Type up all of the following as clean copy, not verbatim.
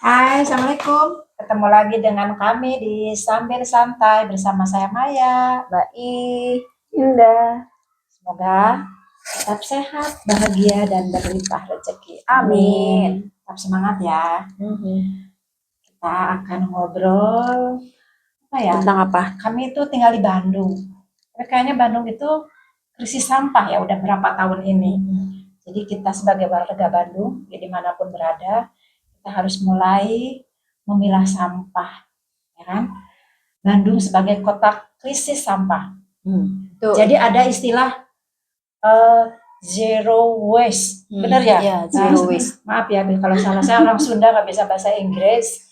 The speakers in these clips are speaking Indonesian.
Hai, Assalamualaikum. Ketemu lagi dengan kami di Sambil Santai bersama saya Maya, Mbak I, Indah. Semoga tetap sehat, bahagia, dan berlimpah rezeki. Amin. Tetap semangat ya. Kita akan ngobrol apa ya? Tentang apa? Kami itu tinggal di Bandung. Tapi kayaknya Bandung itu krisis sampah ya udah berapa tahun ini. Jadi kita sebagai warga Bandung, ya dimanapun berada, kita harus mulai memilah sampah, ya kan? Bandung sebagai kota krisis sampah. Jadi ada istilah zero waste, benar ya? Iya, zero waste. Maaf ya kalau salah, saya orang Sunda nggak bisa bahasa Inggris.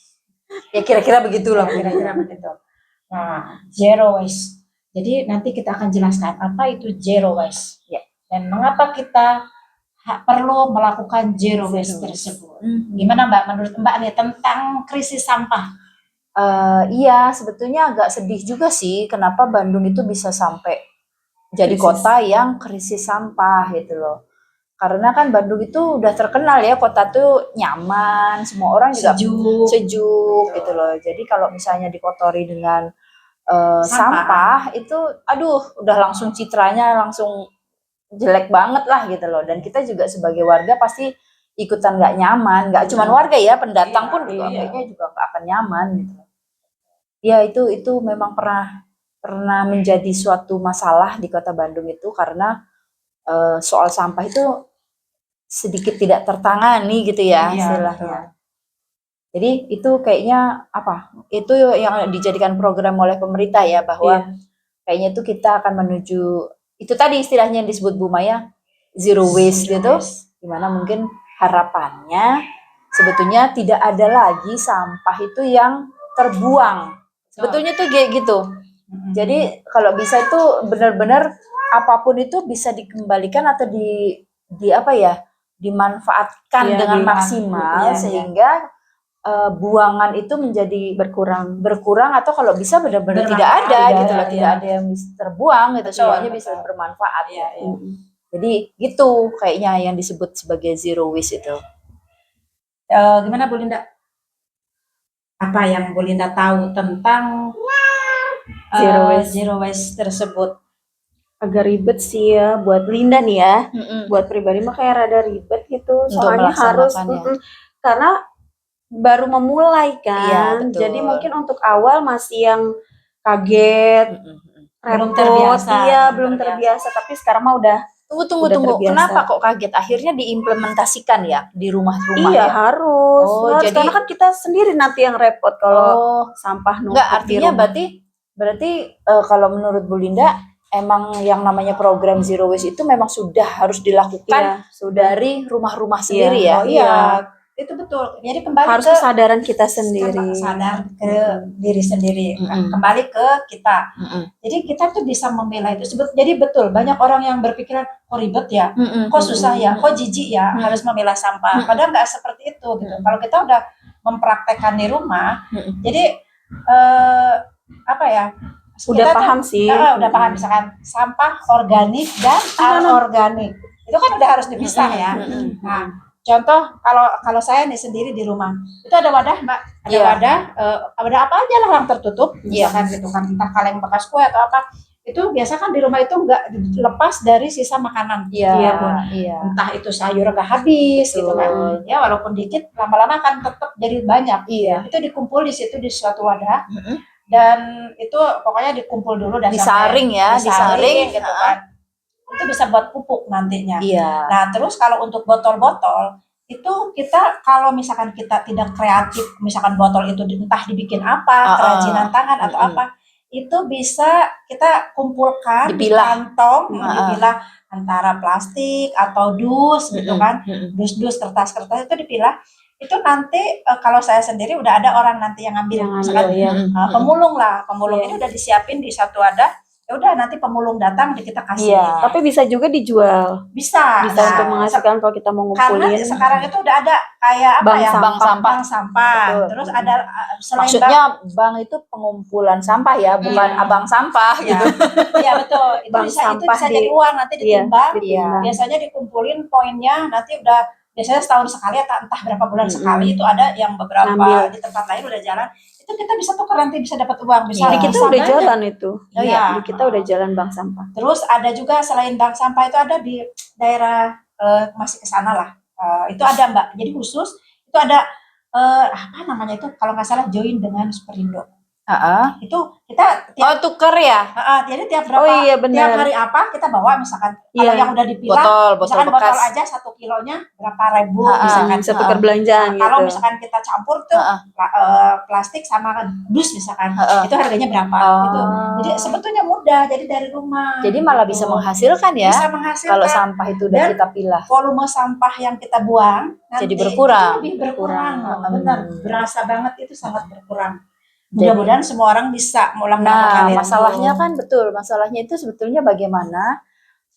Ya kira-kira begitulah. Kira-kira begitu. Nah, zero waste. Jadi nanti kita akan jelaskan apa itu zero waste, Ya. dan mengapa kita perlu melakukan zero waste tersebut. Gimana Mbak, menurut Mbak nih tentang krisis sampah? Iya, sebetulnya agak sedih juga sih kenapa Bandung itu bisa sampai jadi Krisis. kota yang krisis sampah gitu loh. Karena kan Bandung itu udah terkenal ya kota tuh nyaman, semua orang juga sejuk gitu loh. Jadi kalau misalnya dikotori dengan sampah itu aduh udah langsung citranya langsung jelek banget lah gitu loh. Dan kita juga sebagai warga pasti ikutan nggak nyaman, nggak cuma warga ya, pendatang pun juga kayaknya juga nggak akan nyaman gitu. Ya itu memang pernah menjadi suatu masalah di kota Bandung itu karena soal sampah itu sedikit tidak tertangani gitu ya istilahnya. Jadi itu kayaknya apa? Itu yang dijadikan program oleh pemerintah ya bahwa kayaknya itu kita akan menuju itu tadi istilahnya yang disebut Bu Maya zero waste gitu. Dimana mungkin harapannya sebetulnya tidak ada lagi sampah itu yang terbuang. Sebetulnya tuh kayak gitu. Jadi kalau bisa itu benar-benar apapun itu bisa dikembalikan atau di apa ya dimanfaatkan dengan maksimal sehingga buangan itu menjadi berkurang atau kalau bisa benar-benar tidak ada gitu loh, tidak ada yang bisa terbuang gitu, semuanya bisa bermanfaat. Jadi gitu kayaknya yang disebut sebagai zero waste itu. Gimana Bu Linda? Apa yang Bu Linda tahu tentang zero waste tersebut? Agak ribet sih ya buat Linda nih ya. Buat pribadi mah kayak rada ribet gitu. Soalnya harus karena baru memulai kan. Jadi mungkin untuk awal masih yang kaget, belum terbiasa. Iya, belum terbiasa. Tapi sekarang mah udah Tunggu. Kenapa kok kaget? Akhirnya diimplementasikan ya di rumah-rumah ya? Harus. Jadi karena kan kita sendiri nanti yang repot kalau sampah numpuk. Enggak, artinya berarti kalau menurut Bu Linda emang yang namanya program zero waste itu memang sudah harus dilakukan dari rumah-rumah sendiri ya? Iya. Itu betul. Jadi kembali harus ke kesadaran kita sendiri. Sadar ke diri sendiri, kembali ke kita. Jadi kita tuh bisa memilah itu. Jadi betul banyak orang yang berpikiran kok ribet ya, kok susah ya, kok jijik ya harus memilah sampah. Padahal nggak seperti itu gitu. Kalau kita udah mempraktekkan di rumah, jadi apa ya? Udah paham sih. Udah paham misalkan sampah organik dan anorganik. Itu kan udah harus dipisah ya. Nah, contoh kalau saya nih sendiri di rumah itu ada wadah Mbak, wadah apa aja lah yang tertutup, misalkan gitu kan, entah kaleng bekas kue atau apa, itu biasa kan di rumah itu nggak lepas dari sisa makanan, entah itu sayur nggak habis gitu kan, ya walaupun dikit lama-lama kan tetap jadi banyak, itu dikumpul di situ di suatu wadah, dan itu pokoknya dikumpul dulu dan disaring gitu kan. Itu bisa buat pupuk nantinya. Nah, terus kalau untuk botol-botol itu kita kalau misalkan kita tidak kreatif, misalkan botol itu entah dibikin apa, kerajinan tangan atau apa, itu bisa kita kumpulkan di kantong, dipilah antara plastik atau dus gitu kan, dus kertas-kertas itu dipilah. Itu nanti kalau saya sendiri udah ada orang nanti yang ngambil, misalkan pemulung ini udah disiapin di satu wadah. Ya udah nanti pemulung datang kita kasih. Tapi bisa juga dijual. Bisa untuk menghasilkan kalau kita mau ngumpulin. Karena sekarang itu udah ada kayak bank sampah. Terus ada maksudnya bank itu pengumpulan sampah ya, bukan abang sampah gitu. Iya betul. Itu bisa jadi uang nanti ditimbang. Biasanya dikumpulin poinnya nanti udah biasanya setahun sekali atau entah berapa bulan sekali itu ada yang beberapa Ngambil. di tempat lain udah jalan, itu kita bisa tuker nanti bisa dapat uang, bisa Iya. Di kita bisa udah banyak. jalan itu. Iya. Di kita udah jalan bank sampah. Terus ada juga selain bank sampah itu ada di daerah masih ke sana lah. Itu ada Mbak. Jadi khusus itu ada apa namanya itu kalau nggak salah join dengan Superindo. Itu kita tiap tuker ya? jadi tiap berapa Oh iya benar. tiap hari apa kita bawa misalkan kalau Iya. yang udah dipilah misalkan botol bekas. aja 1 kilonya berapa ribu misalkan. Bisa tukar belanjaan gitu. Kalau misalkan kita campur tuh plastik sama dus misalkan itu harganya berapa gitu. Jadi sebetulnya mudah, jadi dari rumah. Jadi malah bisa menghasilkan ya. Bisa menghasilkan. Kalau sampah itu udah Dan kita pilah. volume sampah yang kita buang nanti Jadi berkurang. itu lebih berkurang. Benar, berasa banget itu sangat berkurang. Jadi- Mudah-mudahan semua orang bisa melakukan Nah, hal itu. masalahnya kan betul. Masalahnya itu sebetulnya bagaimana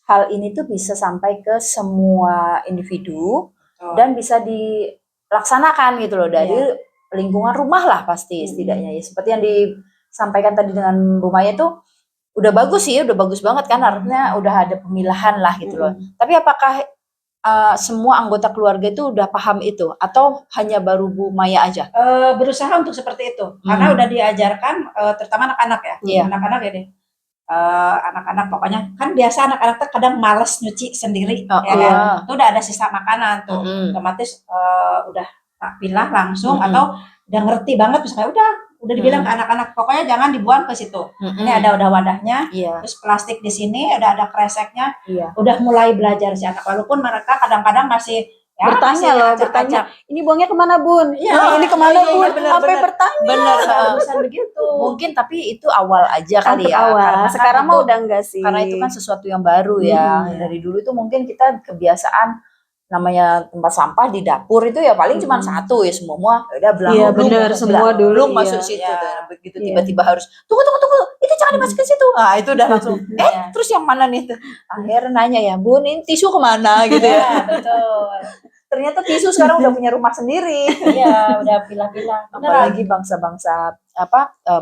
hal ini tuh bisa sampai ke semua individu dan bisa dilaksanakan gitu loh dari lingkungan rumah lah pasti setidaknya ya. Seperti yang disampaikan tadi dengan Bu Maya tuh udah bagus sih, udah bagus banget kan artinya udah ada pemilahan lah gitu loh. Tapi apakah semua anggota keluarga itu udah paham itu atau hanya baru Bu Maya aja? Berusaha untuk seperti itu karena udah diajarkan terutama anak-anak ya. Iya. Anak-anak ya deh. Anak-anak pokoknya kan biasa anak-anak tuh kadang males nyuci sendiri ya kan. Itu udah ada sisa makanan tuh. Otomatis udah tak pilah langsung atau udah ngerti banget misalnya udah dibilang ke anak-anak pokoknya jangan dibuang ke situ. Ini udah wadahnya, terus plastik di sini ada kreseknya. Udah mulai belajar si anak walaupun mereka kadang-kadang masih bertanya, ini buangnya kemana Bun? Ini kemana Bun? Sampai bertanya. Bener, bisa begitu. Mungkin tapi itu awal aja kali ya. Awal. Karena Sekarang mah udah enggak sih. Karena itu kan sesuatu yang baru ya. Dari dulu itu mungkin kita kebiasaan namanya tempat sampah di dapur itu ya paling cuma satu ya semua udah belang. Iya benar, semua dulu masuk situ. Begitu tiba-tiba harus tunggu itu jangan dimasukin situ. Nah itu udah langsung terus yang mana nih tuh? Akhirnya nanya ya Bun ini tisu kemana gitu ya. Betul. Ternyata tisu sekarang udah punya rumah sendiri. Iya udah pilah-pilah. Apalagi bangsa-bangsa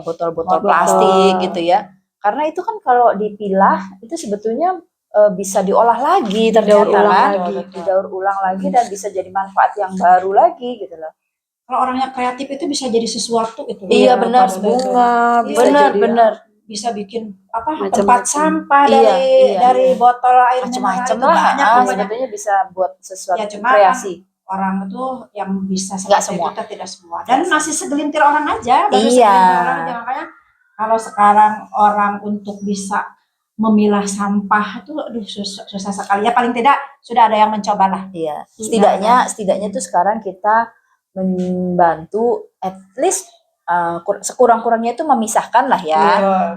botol-botol plastik gitu ya. Karena itu kan kalau dipilah itu sebetulnya bisa diolah lagi ternyata didaur ulang lagi dan bisa jadi manfaat yang baru lagi gitu loh. Kalau orangnya kreatif itu bisa jadi sesuatu itu. Iya benar, bunga, benar. Bisa bikin Macam-macam. tempat sampah dari botol air macam-macam mineral itu lah. banyak Sebetulnya bisa buat sesuatu ya, cuma kreasi. Orang itu yang bisa Nggak seperti semua. itu tidak semua. Dan masih segelintir orang aja, baru Iya. segelintir orang aja makanya kalau sekarang orang untuk bisa memilah sampah itu aduh susah sekali ya paling tidak sudah ada yang mencoba lah. Iya. Setidaknya tuh sekarang kita membantu at least sekurang-kurangnya itu memisahkan lah ya.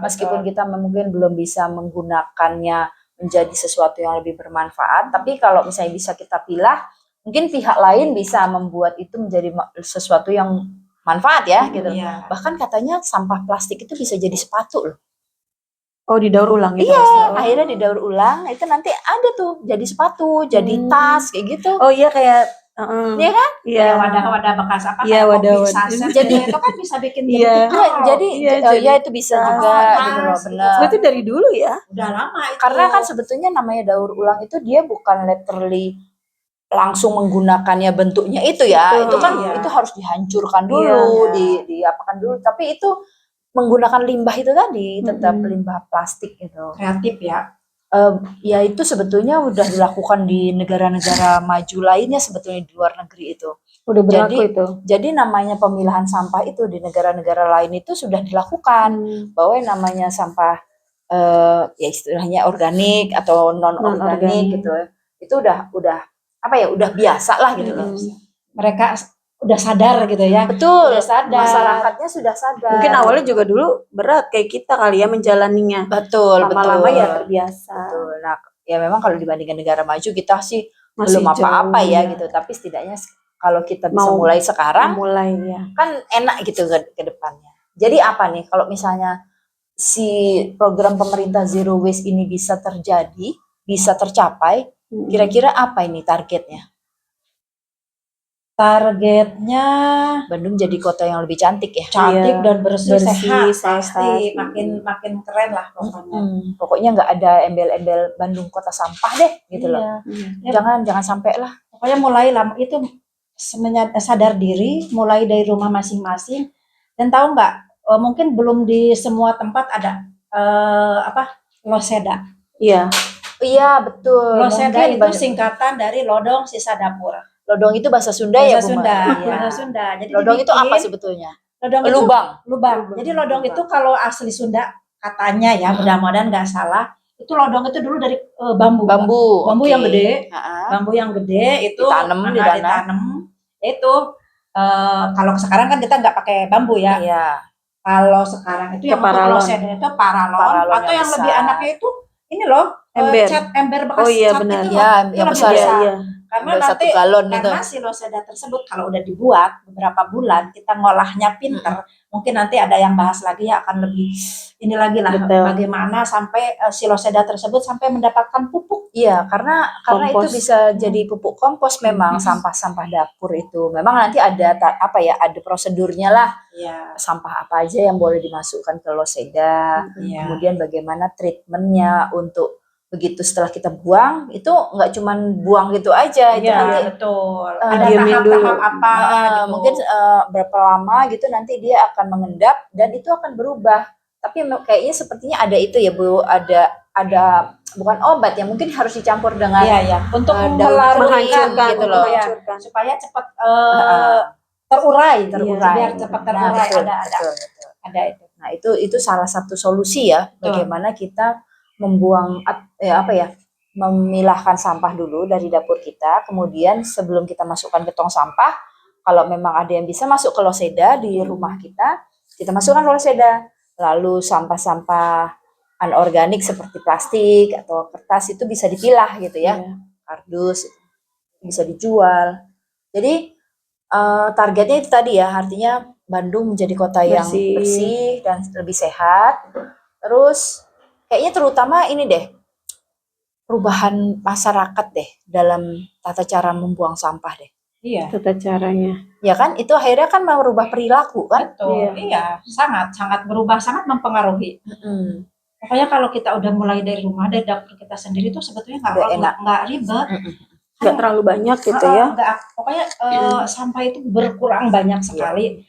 Meskipun kita mungkin belum bisa menggunakannya menjadi sesuatu yang lebih bermanfaat, tapi kalau misalnya bisa kita pilah, mungkin pihak lain bisa membuat itu menjadi sesuatu yang manfaat ya gitu. Iya. Bahkan katanya sampah plastik itu bisa jadi sepatu loh. Oh didaur ulang gitu. Iya, akhirnya didaur ulang itu nanti ada tuh jadi sepatu, jadi tas kayak gitu. Oh iya kayak Iya kan? Iya. Kayak wadah-wadah bekas apa Iya, kayak wadah-wadah. kopi saset Jadi- itu kan bisa bikin Iya. Jadi Iya, itu bisa juga gitu loh, benar. Sebenarnya itu dari dulu ya. udah lama itu. Karena kan sebetulnya namanya daur ulang itu dia bukan literally langsung menggunakannya bentuknya itu ya. Betul, Itu kan iya. itu harus dihancurkan dulu, Iya. diapakan dulu. Tapi itu menggunakan limbah itu tadi tetap limbah plastik gitu. kreatif ya. Ya itu sebetulnya udah dilakukan di negara-negara maju lainnya sebetulnya di luar negeri itu. Udah berlaku itu. Jadi namanya pemilahan sampah itu di negara-negara lain itu sudah dilakukan bahwa yang namanya sampah ya istilahnya organik atau non organik Non-organik. gitu. Itu udah udah biasa lah gitu loh. Mereka udah sadar gitu ya. Betul. Udah sadar. Masyarakatnya sudah sadar. Mungkin awalnya juga dulu berat kayak kita kali ya menjalaninya. betul. Lama-lama ya terbiasa. Betul. Nah, ya memang kalau dibandingkan negara maju kita sih Masih belum apa-apa jauh, ya gitu. Tapi setidaknya kalau kita bisa Mau mulai sekarang mulai ya. kan enak gitu ke depannya. Jadi apa nih kalau misalnya si program pemerintah Zero Waste ini bisa terjadi, bisa tercapai, kira-kira apa ini targetnya? Targetnya Bandung jadi kota yang lebih cantik ya. cantik Iya. dan bersih, Bersih, sehat, pasti sehat. makin keren lah pokoknya. Pokoknya nggak ada embel-embel Bandung kota sampah deh gitu loh. Iya. Jangan sampai lah. Pokoknya mulai lama itu sadar diri, mulai dari rumah masing-masing. Dan tahu nggak, mungkin belum di semua tempat ada loseda. Iya. Iya betul. Loseda Mungkin itu singkatan dari lodong sisa dapur. lodong itu bahasa Sunda ya, Bu? Bahasa Sunda. Jadi lodong itu apa sebetulnya? Lodong lubang. Jadi lodong itu kalau asli Sunda katanya ya, mudah-mudahan nggak salah, itu lodong itu dulu dari bambu yang gede, bambu yang gede itu ditanam. Itu kalau sekarang kan kita nggak pakai bambu ya. Iya. Kalau sekarang itu yang untuk loseda itu paralon atau yang lebih anaknya itu ini loh, ember bekas cat benar. itu yang lebih besar. besar. Karena nanti galon karena si loseda tersebut kalau udah dibuat beberapa bulan kita ngolahnya pinter, mungkin nanti ada yang bahas lagi ya, akan lebih ini lagi lah. Betul. Bagaimana sampai si loseda tersebut sampai mendapatkan pupuk. Iya, karena itu bisa jadi pupuk kompos memang. Sampah-sampah dapur itu memang nanti ada ada prosedurnya lah. Iya. Sampah apa aja yang boleh dimasukkan ke loseda, kemudian bagaimana treatmentnya untuk begitu setelah kita buang, itu nggak cuman buang gitu aja, itu nanti betul. Ada tahap-tahap apa gitu. Mungkin berapa lama gitu nanti dia akan mengendap dan itu akan berubah. Tapi kayaknya sepertinya ada itu ya, Bu, ada bukan obat ya, mungkin harus dicampur dengan untuk menghancurkan gitu loh ya, supaya cepat terurai biar cepat terurai. Ada itu. Nah, itu salah satu solusi ya, bagaimana kita membuang memilahkan sampah dulu dari dapur kita, kemudian sebelum kita masukkan ke tong sampah, kalau memang ada yang bisa masuk ke loseda di rumah kita masukkan ke loseda. Lalu sampah-sampah anorganik seperti plastik atau kertas itu bisa dipilah gitu ya, kardus bisa dijual. Jadi targetnya itu tadi ya, artinya Bandung menjadi kota yang bersih dan lebih sehat. Terus kayaknya terutama ini deh, perubahan masyarakat deh dalam tata cara membuang sampah deh. Iya. Tata caranya. Ya kan, itu akhirnya kan merubah perilaku kan? Betul. Iya, sangat berubah, sangat mempengaruhi. Pokoknya kalau kita udah mulai dari rumah, dari dapur kita sendiri tuh sebetulnya nggak ribet. Nggak terlalu banyak gitu ya. Pokoknya sampah itu berkurang banyak sekali.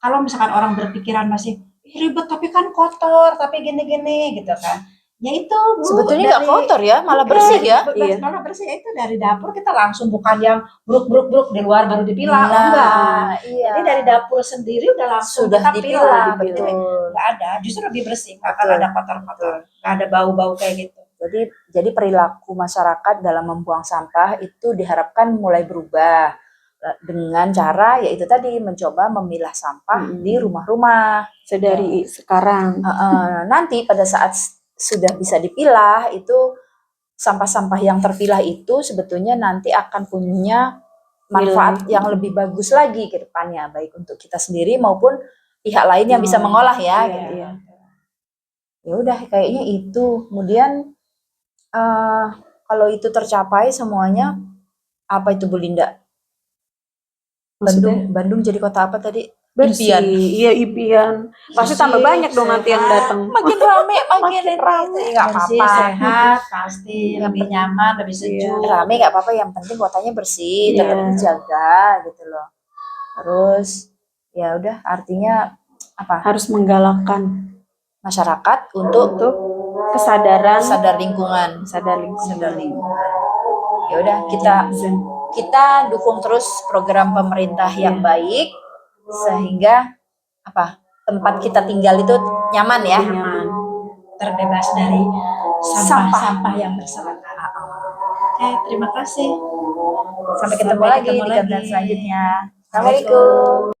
Kalau misalkan orang berpikiran masih ribet tapi kan kotor, tapi gini-gini gitu kan. Ya itu Bu, sebetulnya nggak kotor ya, malah bersih ya. Malah bersih itu dari dapur kita langsung, bukan yang bruk di luar baru dipilah, enggak. Jadi dari dapur sendiri udah langsung sudah kita dipilah, betul. Nggak ada, justru lebih bersih, nggak akan ada kotor-kotor, nggak ada bau-bau kayak gitu. Jadi perilaku masyarakat dalam membuang sampah itu diharapkan mulai berubah dengan cara yaitu tadi mencoba memilah sampah di rumah-rumah sedari sekarang. Nanti pada saat sudah bisa dipilah, itu sampah-sampah yang terpilah itu sebetulnya nanti akan punya manfaat yang lebih bagus lagi ke depannya, baik untuk kita sendiri maupun pihak lain yang bisa mengolah ya. Ya udah kayaknya itu. Kemudian kalau itu tercapai semuanya, apa itu Bu Linda? Bandung jadi kota apa tadi? Bersih. Iya, impian. Pasti tambah banyak dong nanti yang datang. Makin rame, makin rame. Nggak apa-apa. Sehat, pasti lebih nyaman, lebih sejuk. Rame nggak apa-apa, yang penting kotanya bersih, tetap dijaga gitu loh. Terus ya udah, artinya apa? Harus menggalakkan masyarakat untuk sadar lingkungan. Ya udah, kita dukung terus program pemerintah yang baik sehingga tempat kita tinggal itu nyaman ya, terbebas dari sampah yang berserakan. Oke, terima kasih. Sampai ketemu lagi di konten selanjutnya. Assalamualaikum.